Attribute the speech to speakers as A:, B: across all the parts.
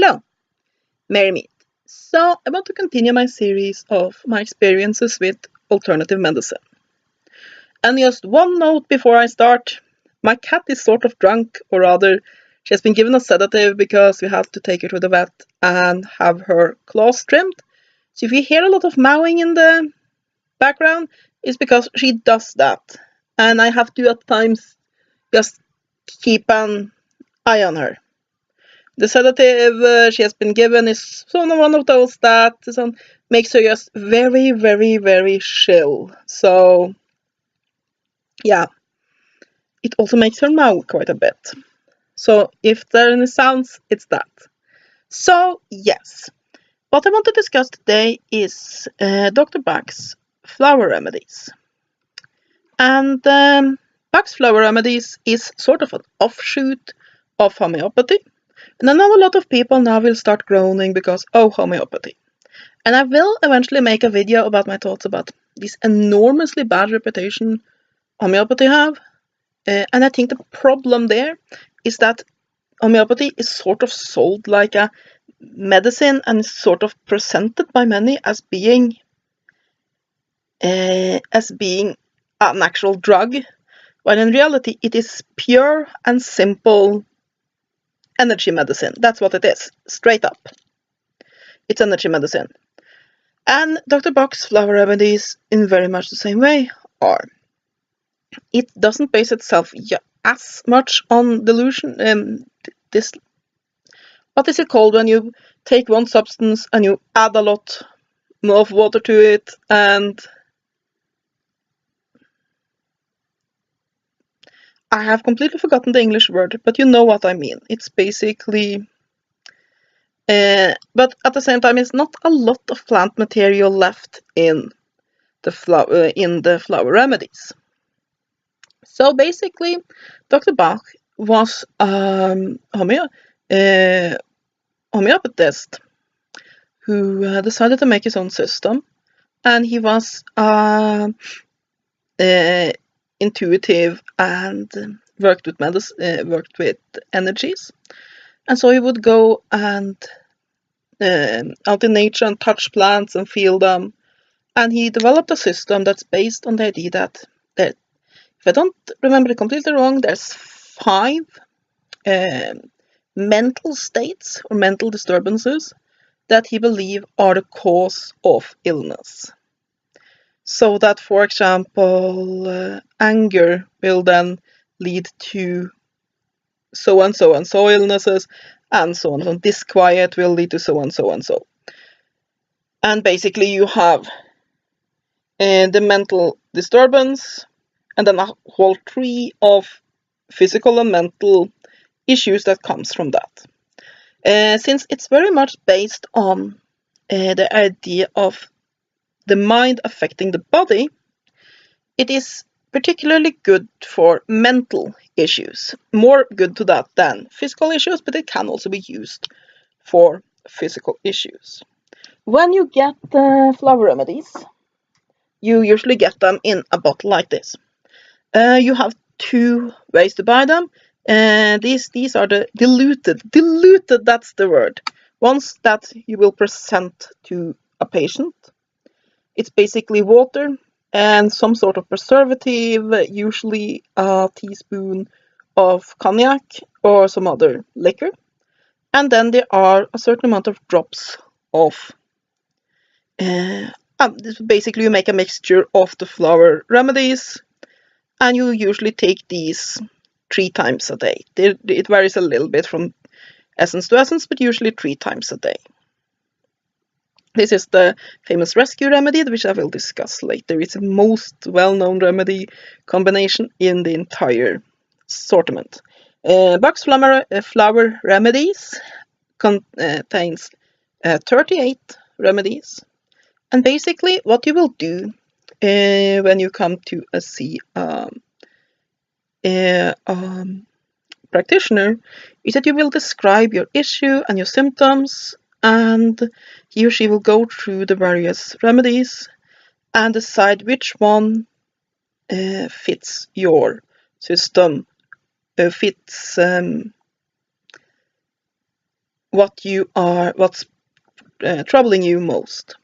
A: Hello, Mary Mead. So, I want to continue my series of my experiences with alternative medicine. And just one note before I start, my cat is sort of drunk, or rather, she has been given a sedative because we have to take her to the vet and have her claws trimmed. So if you hear a lot of mowing in the background, it's because she does that. And I have to at times just keep an eye on her. The sedative she has been given is one of those that makes her just very, very, very chill. So, yeah, it also makes her meow quite a bit. So, if there are any sounds, it's that. So, yes, what I want to discuss today is Dr. Bach's Flower Remedies. And Bach's Flower Remedies is sort of an offshoot of homeopathy. And I know a lot of people now will start groaning because, oh, homeopathy. And I will eventually make a video about my thoughts about this enormously bad reputation homeopathy have. And I think the problem there is that homeopathy is sort of sold like a medicine and is sort of presented by many as being an actual drug, when in reality it is pure and simple energy medicine. That's what it is, straight up. It's energy medicine. And Dr. Bach's Flower Remedies, in very much the same way, are. It doesn't base itself as much on delusion. What is it called when you take one substance and you add a lot more of water to it, and I have completely forgotten the English word, but you know what I mean. It's basically... but at the same time, it's not a lot of plant material left in the flower remedies. So basically, Dr. Bach was a homeopathist who decided to make his own system, and he was intuitive and worked with energies. And so he would go and out in nature and touch plants and feel them. And he developed a system that's based on the idea that if I don't remember it completely wrong, there's 5 mental states or mental disturbances that he believed are the cause of illness. So that, for example, anger will then lead to so and so illnesses, and so on. So disquiet will lead to so and so. And basically you have the mental disturbance, and then a whole tree of physical and mental issues that comes from that. Since it's very much based on the idea of the mind affecting the body, it is particularly good for mental issues. More good to that than physical issues, but it can also be used for physical issues. When you get flower remedies, you usually get them in a bottle like this. You have 2 ways to buy them. These are the diluted, that's the word, ones that you will present to a patient. It's basically water and some sort of preservative, usually a teaspoon of cognac or some other liquor. And then there are a certain amount of drops of basically you make a mixture of the flower remedies, and you usually take these 3 times a day. It varies a little bit from essence to essence, but usually 3 times a day. This is the famous rescue remedy, which I will discuss later. It's the most well-known remedy combination in the entire assortment. Bach's Flower Remedies contains 38 remedies. And basically what you will do when you come to see practitioner is that you will describe your issue and your symptoms, and he or she will go through the various remedies and decide which one fits your system, fits what's troubling you most.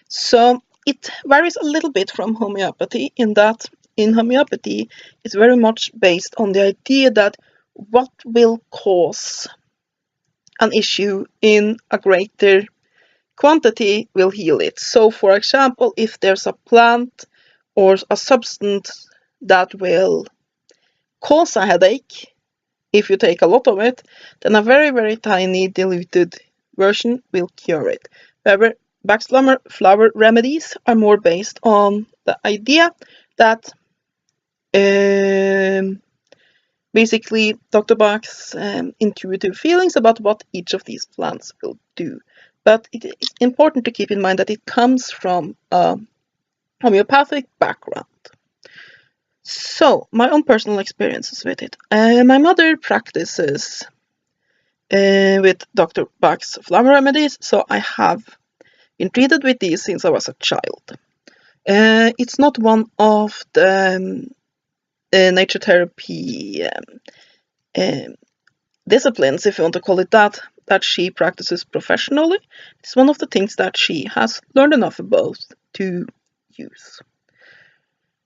A: So it varies a little bit from homeopathy in that in homeopathy it's very much based on the idea that what will cause an issue in a greater quantity will heal it. So for example, if there's a plant or a substance that will cause a headache, if you take a lot of it, then a very, very tiny diluted version will cure it. However, Bach's flower remedies are more based on the idea that basically Dr. Bach's intuitive feelings about what each of these plants will do. But it is important to keep in mind that it comes from a homeopathic background. So, my own personal experiences with it. My mother practices with Dr. Bach's Flower Remedies, so I have been treated with these since I was a child. It's not one of the nature therapy disciplines, if you want to call it that she practices professionally. It's one of the things that she has learned enough about to use.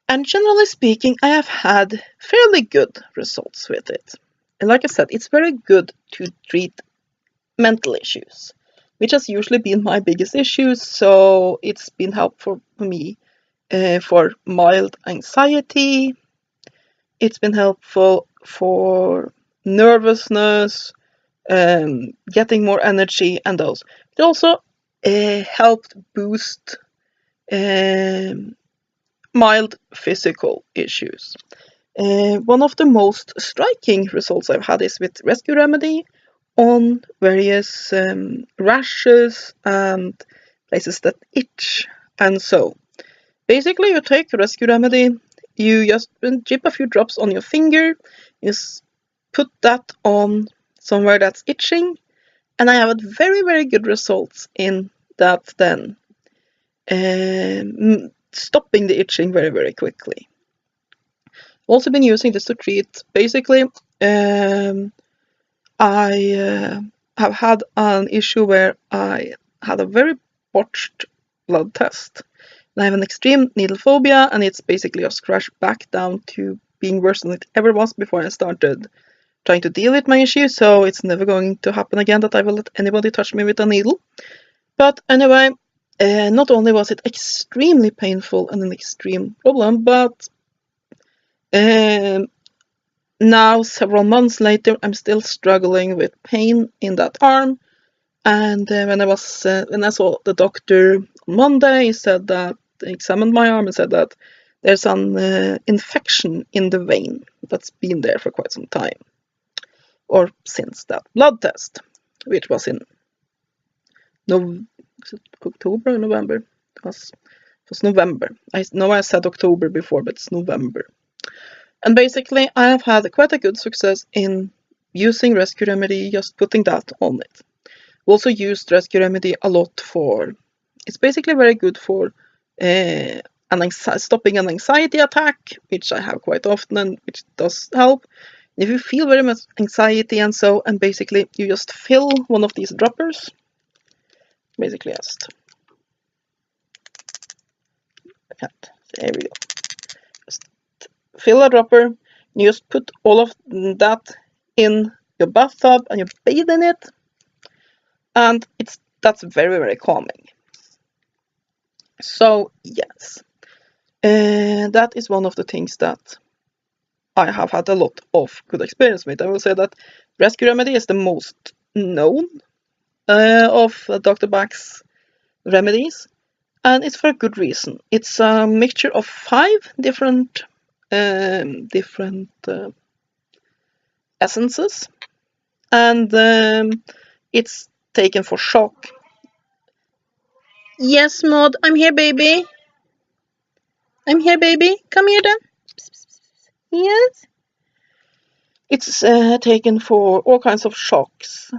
A: And generally speaking, I have had fairly good results with it. And like I said, it's very good to treat mental issues, which has usually been my biggest issues. So it's been helpful for me for mild anxiety. It's been helpful for nervousness, getting more energy, and those. It also helped boost mild physical issues. One of the most striking results I've had is with Rescue Remedy on various rashes and places that itch. And so, basically, you take Rescue Remedy, you just dip a few drops on your finger, you put that on somewhere that's itching, and I have had very, very good results in that then. Stopping the itching very, very quickly. I've also been using this to treat, basically, I have had an issue where I had a very botched blood test. And I have an extreme needle phobia, and it's basically just crashed back down to being worse than it ever was before I started trying to deal with my issue, so it's never going to happen again that I will let anybody touch me with a needle. But anyway, not only was it extremely painful and an extreme problem, but now, several months later, I'm still struggling with pain in that arm. And when I saw the doctor on Monday, he said that he examined my arm and said that there's an infection in the vein that's been there for quite some time, or since that blood test, which was in October or November. It was November. I know I said October before, but it's November. And basically, I have had quite a good success in using Rescue Remedy, just putting that on it. Also used Rescue Remedy a lot for, it's basically very good for stopping an anxiety attack, which I have quite often and which does help. If you feel very much anxiety and basically you just fill one of these droppers, basically just, there we go. Fill a dropper, and you just put all of that in your bathtub and you bathe in it, and that's very, very calming. So yes, that is one of the things that I have had a lot of good experience with. I will say that Rescue Remedy is the most known of Dr. Bach's remedies, and it's for a good reason. It's a mixture of 5 different essences, and it's taken for shock. Yes, Maud, I'm here, baby. I'm here, baby. Come here, then. Yes. It's taken for all kinds of shocks.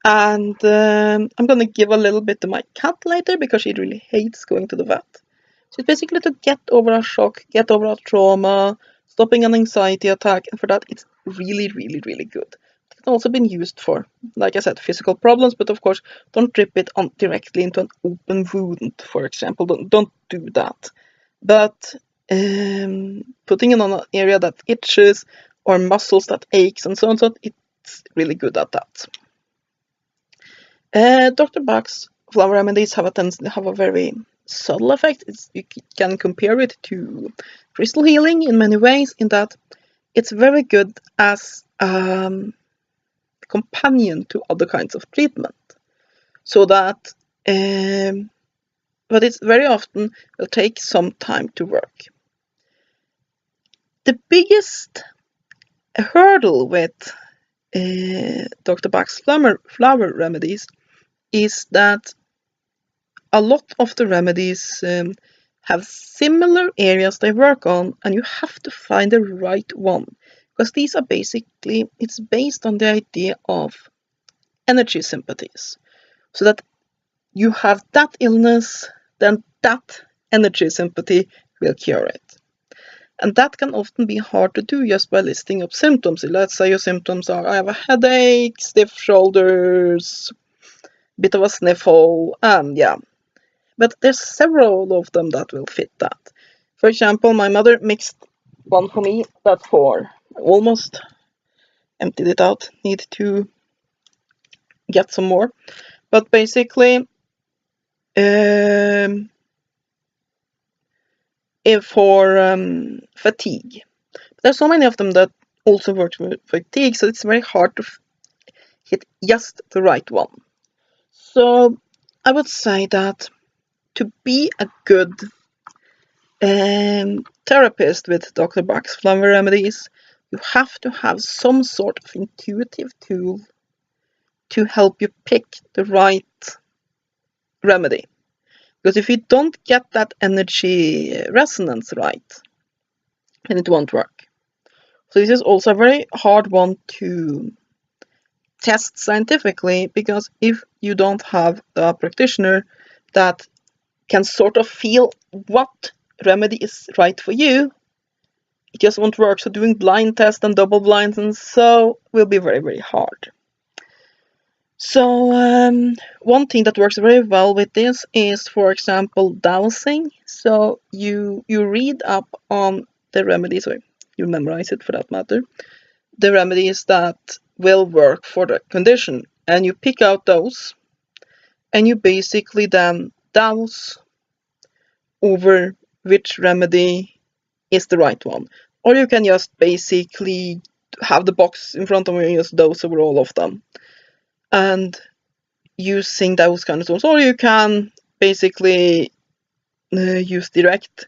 A: And I'm gonna give a little bit to my cat later because she really hates going to the vet. So it's basically to get over a shock, get over a trauma, stopping an anxiety attack, and for that it's really, really, really good. can also be used for, like I said, physical problems, but of course, don't drip it on directly into an open wound, for example. Don't do that. But putting it on an area that itches or muscles that aches and so on, so it's really good at that. Dr. Bach's flower remedies have a tendency to have a very subtle effect. You can compare it to crystal healing in many ways, in that it's very good as a companion to other kinds of treatment. So that, but it's very often will take some time to work. The biggest hurdle with Dr. Bach's flower remedies is that a lot of the remedies have similar areas they work on, and you have to find the right one, because these are basically, it's based on the idea of energy sympathies, so that you have that illness, then that energy sympathy will cure it. And that can often be hard to do just by listing up symptoms. Let's say your symptoms are, I have a headache, stiff shoulders, bit of a sniffle, and yeah. But there's several of them that will fit that. For example, my mother mixed one for me that's for, almost emptied it out, need to get some more. But basically, for fatigue. There's so many of them that also work for fatigue, so it's very hard to hit just the right one. So I would say that to be a good therapist with Dr. Bach's Flower Remedies, you have to have some sort of intuitive tool to help you pick the right remedy. Because if you don't get that energy resonance right, then it won't work. So this is also a very hard one to test scientifically, because if you don't have a practitioner that can sort of feel what remedy is right for you, it just won't work. So doing blind tests and double blinds and so will be very, very hard. So one thing that works very well with this is, for example, dowsing. So you read up on the remedies, or you memorize it for that matter, the remedies that will work for the condition, and you pick out those, and you basically then douse over which remedy is the right one. Or you can just basically have the box in front of you and just dose over all of them. And using those kind of tools, or you can basically use direct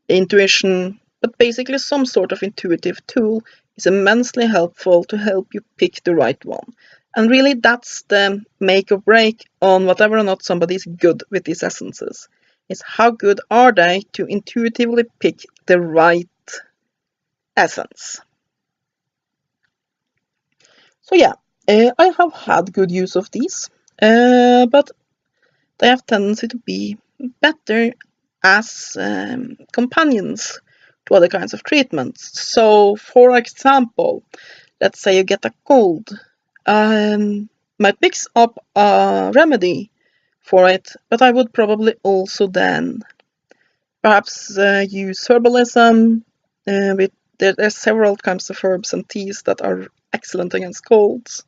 A: intuition, but basically some sort of intuitive tool is immensely helpful to help you pick the right one. And really that's the make or break on whether or not somebody is good with these essences. Is how good are they to intuitively pick the right essence. So yeah, I have had good use of these, but they have tendency to be better as companions to other kinds of treatments. So, for example, let's say you get a cold, might mix up a remedy for it, but I would probably also then perhaps use herbalism. There's several kinds of herbs and teas that are excellent against colds.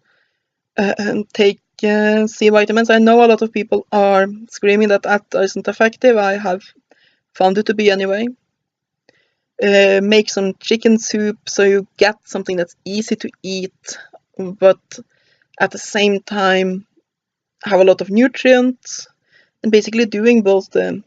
A: And take C vitamins. I know a lot of people are screaming that that isn't effective. I have found it to be anyway. Make some chicken soup so you get something that's easy to eat, but at the same time have a lot of nutrients, and basically doing both the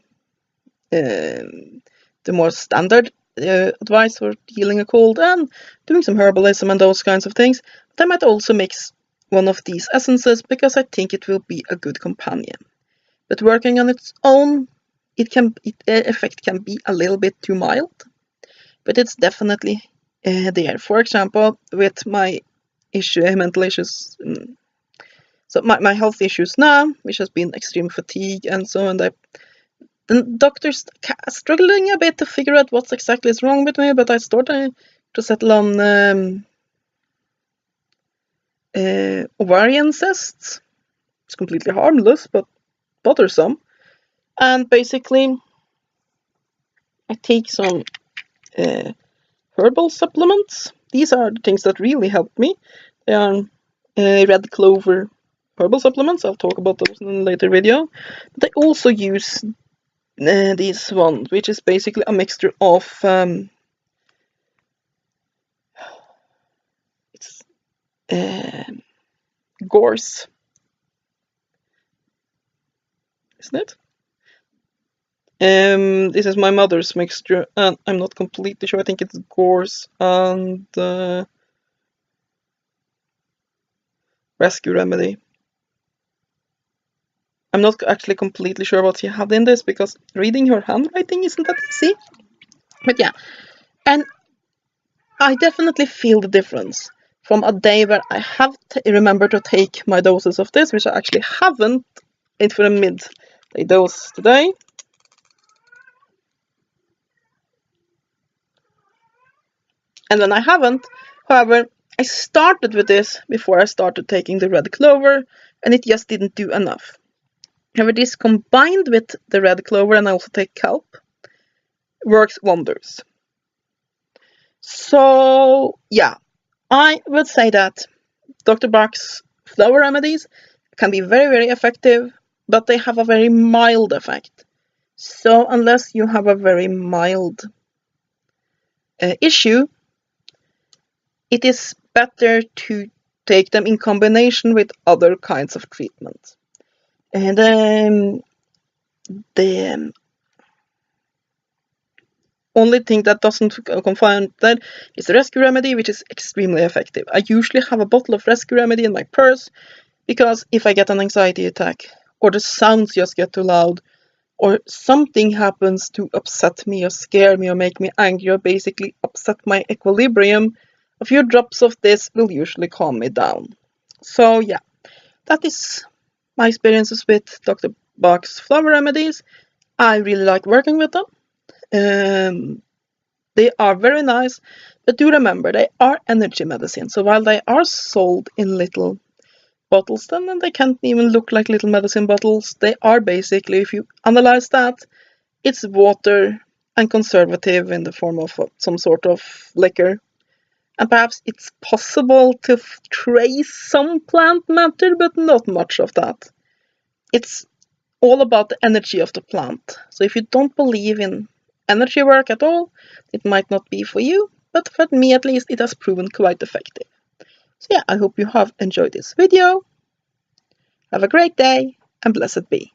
A: more standard advice for healing a cold and doing some herbalism and those kinds of things. But I might also mix one of these essences because I think it will be a good companion. But working on its own, the effect can be a little bit too mild, but it's definitely there. For example, with my mental issues, so my health issues now, which has been extreme fatigue and so on, the doctors are struggling a bit to figure out what exactly is wrong with me, but I started to settle on ovarian cysts. It's completely harmless, but bothersome. And basically, I take some herbal supplements. These are the things that really helped me. They are red clover herbal supplements. I'll talk about those in a later video. But I also use this one, which is basically a mixture of it's gorse, isn't it? This is my mother's mixture, and I'm not completely sure. I think it's gorse and rescue remedy. I'm not actually completely sure what she had in this because reading her handwriting isn't that easy. But yeah, and I definitely feel the difference from a day where I have remembered to take my doses of this, which I actually haven't, for a midday dose today. And when I haven't, however, I started with this before I started taking the red clover, and it just didn't do enough. However, this combined with the red clover, and I also take kelp, works wonders. So yeah, I would say that Dr. Bach's flower remedies can be very, very effective, but they have a very mild effect. So unless you have a very mild issue, it is better to take them in combination with other kinds of treatment. And the only thing that doesn't confine that is the rescue remedy, which is extremely effective. I usually have a bottle of rescue remedy in my purse because if I get an anxiety attack, or the sounds just get too loud, or something happens to upset me or scare me or make me angry or basically upset my equilibrium, a few drops of this will usually calm me down. So yeah, that is my experiences with Dr. Bach's flower remedies. I really like working with them. They are very nice, but do remember they are energy medicine. So while they are sold in little bottles, then they can't even look like little medicine bottles. They are basically, if you analyze that, it's water and conservative in the form of some sort of liquor. And perhaps it's possible to trace some plant matter, but not much of that. It's all about the energy of the plant. So if you don't believe in energy work at all, it might not be for you, but for me at least, it has proven quite effective. So yeah, I hope you have enjoyed this video. Have a great day, and blessed be.